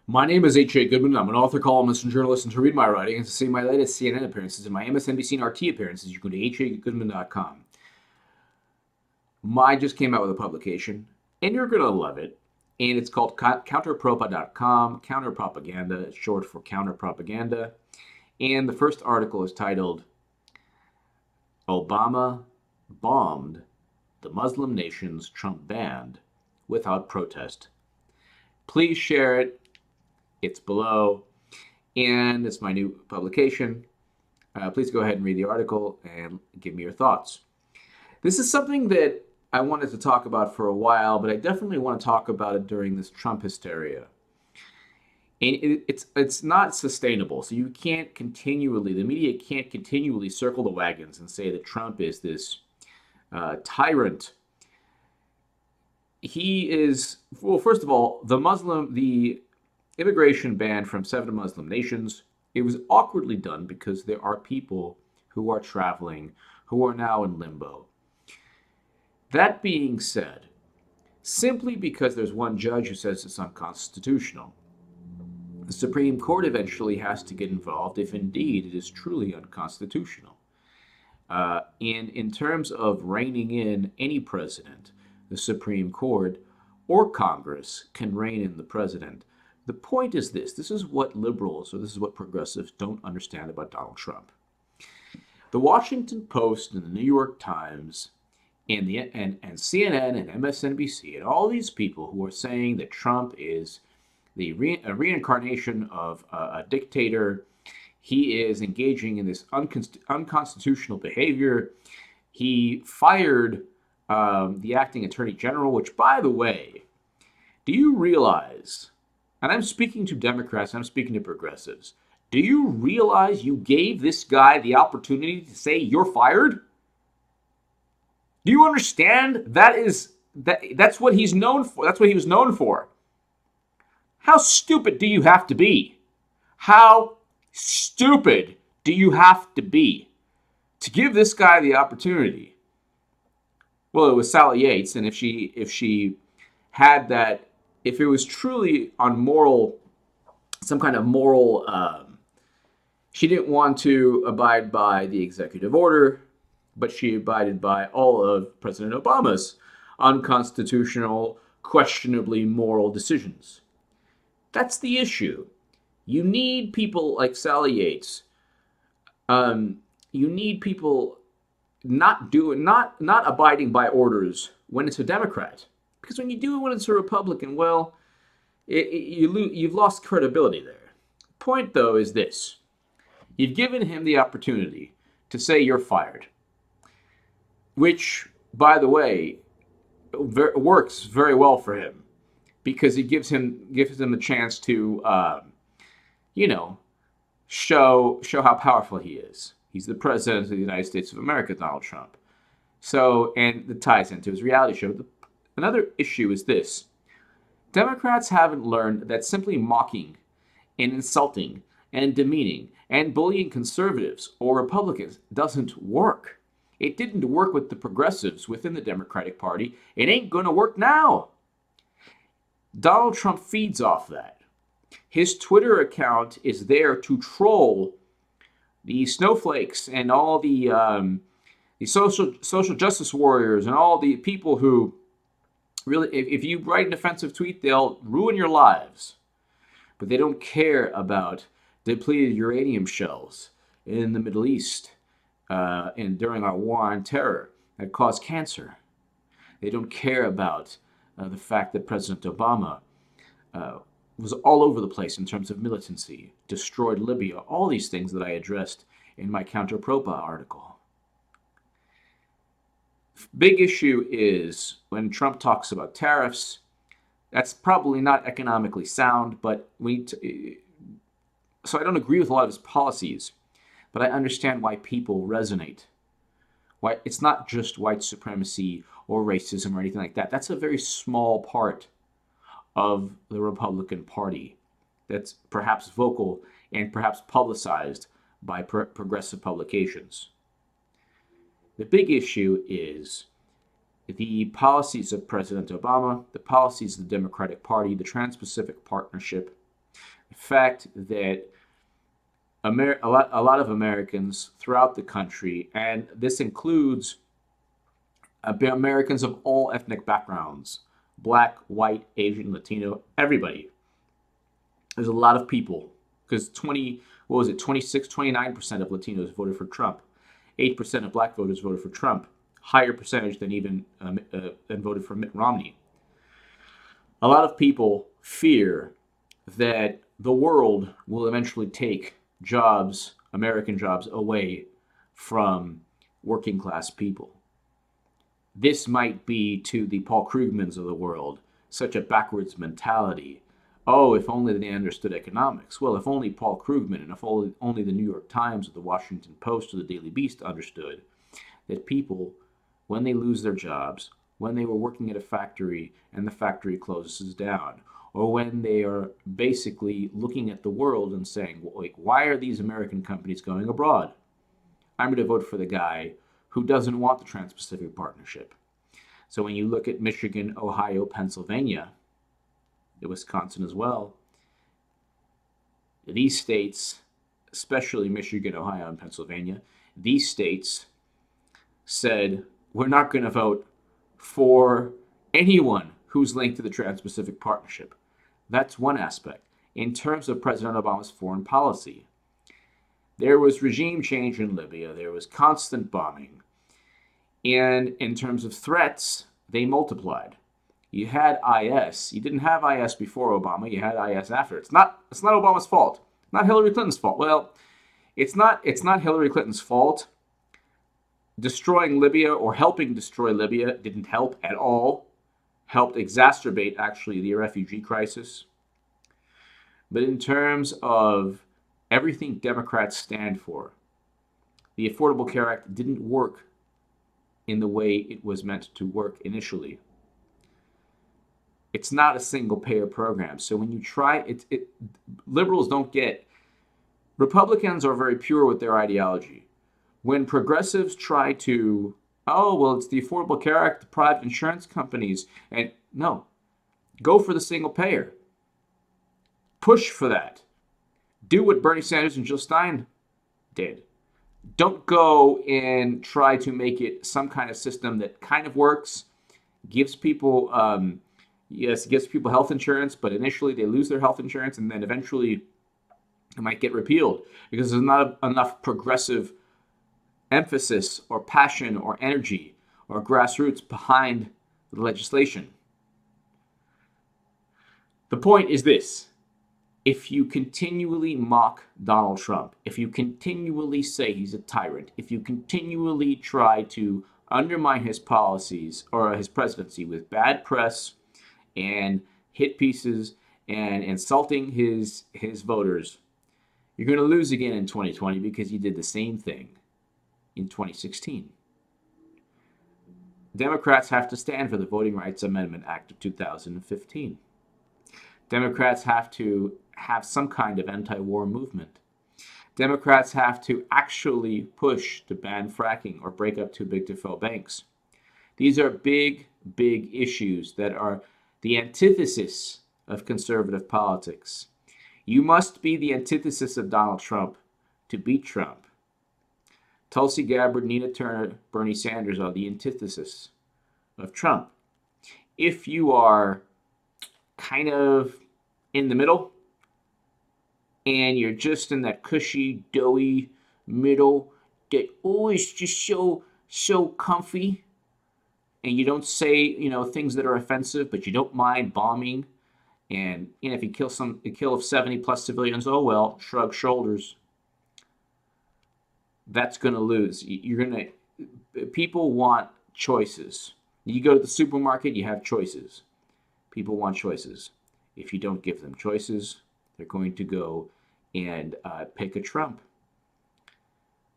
My name is H.A. Goodman. I'm an author, columnist, and journalist. And to read my writing and to see my latest CNN appearances and my MSNBC and RT appearances, you can go to hagoodman.com. I just came out with a publication, and you're going to love it. And it's called counterpropa.com, counterpropaganda. It's short for counterpropaganda. And the first article is titled, Obama bombed the Muslim nations Trump banned without protest. Please share it. It's below, and it's my new publication. Please go ahead and read the article and give me your thoughts. This is something that I wanted to talk about for a while, but I definitely want to talk about it during this Trump hysteria. And it's not sustainable. So you can't continually, the media can't continually circle the wagons and say that Trump is this tyrant. He is, well, first of all, the immigration ban from 7 Muslim nations, it was awkwardly done because there are people who are traveling who are now in limbo. That being said, simply because there's one judge who says it's unconstitutional, the Supreme Court eventually has to get involved if indeed it is truly unconstitutional. And in terms of reining in any president, the Supreme Court or Congress can rein in the president. The point is this is what liberals, or this is what progressives don't understand about Donald Trump. The Washington Post and the New York Times and CNN and MSNBC and all these people who are saying that Trump is a reincarnation of a dictator, he is engaging in this unconstitutional behavior. He fired the acting attorney general, which, by the way, do you realize, and I'm speaking to Democrats, I'm speaking to progressives, do you realize you gave this guy the opportunity to say you're fired? Do you understand? That's what he's known for. That's what he was known for. How stupid do you have to be? How stupid do you have to be to give this guy the opportunity? Well, it was Sally Yates, and if she had that, if it was truly on moral, some kind of moral, she didn't want to abide by the executive order, but she abided by all of President Obama's unconstitutional, questionably moral decisions. That's the issue. You need people like Sally Yates. You need people not abiding by orders when it's a Democrat. Because when you do it when it's a Republican, well, you've lost credibility there. Point, though, is this. You've given him the opportunity to say you're fired, which, by the way, works very well for him because it gives him the chance to, show how powerful he is. He's the president of the United States of America, Donald Trump. So, and it ties into his reality show. Another issue is this. Democrats haven't learned that simply mocking and insulting and demeaning and bullying conservatives or Republicans doesn't work. It didn't work with the progressives within the Democratic Party. It ain't going to work now. Donald Trump feeds off that. His Twitter account is there to troll the snowflakes and all the social justice warriors and all the people who really, if you write an offensive tweet, they'll ruin your lives. But they don't care about depleted uranium shells in the Middle East and during our war on terror that cause cancer. They don't care about the fact that President Obama was all over the place in terms of militancy, destroyed Libya, all these things that I addressed in my Counter PROPA article. Big issue is when Trump talks about tariffs, that's probably not economically sound, but so I don't agree with a lot of his policies, but I understand why people resonate. Why it's not just white supremacy or racism or anything like that. That's a very small part of the Republican Party that's perhaps vocal and perhaps publicized by progressive publications. The big issue is the policies of President Obama, the policies of the Democratic Party, the Trans-Pacific Partnership, fact that a lot of Americans throughout the country, and this includes Americans of all ethnic backgrounds, black, white, Asian, Latino, everybody. There's a lot of people, because 26, 29% of Latinos voted for Trump. 8% of black voters voted for Trump. Higher percentage than even than voted for Mitt Romney. A lot of people fear that the world will eventually take jobs, American jobs, away from working class people. This might be to the Paul Krugmans of the world such a backwards mentality. Oh, if only they understood economics. Well, if only Paul Krugman and if only the New York Times or the Washington Post or the Daily Beast understood that people, when they lose their jobs, when they were working at a factory and the factory closes down, or when they are basically looking at the world and saying, well, like, why are these American companies going abroad? I'm going to vote for the guy who doesn't want the Trans-Pacific Partnership. So when you look at Michigan, Ohio, Pennsylvania, Wisconsin as well, these states, especially Michigan, Ohio, and Pennsylvania, these states said, we're not going to vote for anyone who's linked to the Trans-Pacific Partnership. That's one aspect. In terms of President Obama's foreign policy, there was regime change in Libya. There was constant bombing. And in terms of threats, they multiplied. You had IS. You didn't have IS before Obama. You had IS after. It's not Obama's fault. Not Hillary Clinton's fault. Well, it's not Hillary Clinton's fault. Destroying Libya or helping destroy Libya didn't help at all. Helped exacerbate, actually, the refugee crisis. But in terms of everything Democrats stand for, the Affordable Care Act didn't work in the way it was meant to work initially. It's not a single-payer program. So when you try, liberals don't get. Republicans are very pure with their ideology. When progressives try to, oh, well, it's the Affordable Care Act, the private insurance companies, and no, go for the single payer. Push for that. Do what Bernie Sanders and Jill Stein did. Don't go and try to make it some kind of system that kind of works, gives people, gives people health insurance, but initially they lose their health insurance, and then eventually it might get repealed because there's not enough progressive emphasis or passion or energy or grassroots behind the legislation. The point is this. If you continually mock Donald Trump, if you continually say he's a tyrant, if you continually try to undermine his policies or his presidency with bad press and hit pieces and insulting his voters, you're going to lose again in 2020 because you did the same thing in 2016. Democrats have to stand for the Voting Rights Amendment Act of 2015. Democrats have to have some kind of anti-war movement. Democrats have to actually push to ban fracking or break up too big to fail banks. These are big, big issues that are the antithesis of conservative politics. You must be the antithesis of Donald Trump to beat Trump. Tulsi Gabbard, Nina Turner, Bernie Sanders are the antithesis of Trump. If you are kind of in the middle and you're just in that cushy, doughy middle that, oh, it's just so comfy, and you don't say, things that are offensive, but you don't mind bombing, and if you kill 70 plus civilians, oh well, shrug shoulders. That's going to lose. People want choices. You go to the supermarket, you have choices. People want choices. If you don't give them choices, they're going to go and pick a Trump.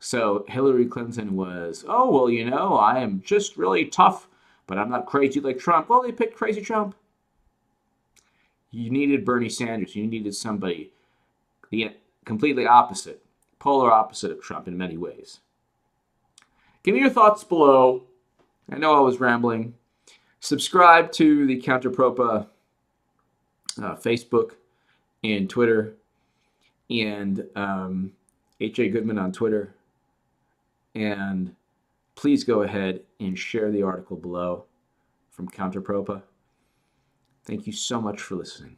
So Hillary Clinton was, oh, well, I am just really tough, but I'm not crazy like Trump. Well, they picked crazy Trump. You needed Bernie Sanders. You needed somebody the completely opposite, polar opposite of Trump in many ways. Give me your thoughts below. I know I was rambling. Subscribe to the Counter PROPA Facebook and Twitter, and H.A. Goodman on Twitter. And please go ahead and share the article below from Counter PROPA. Thank you so much for listening.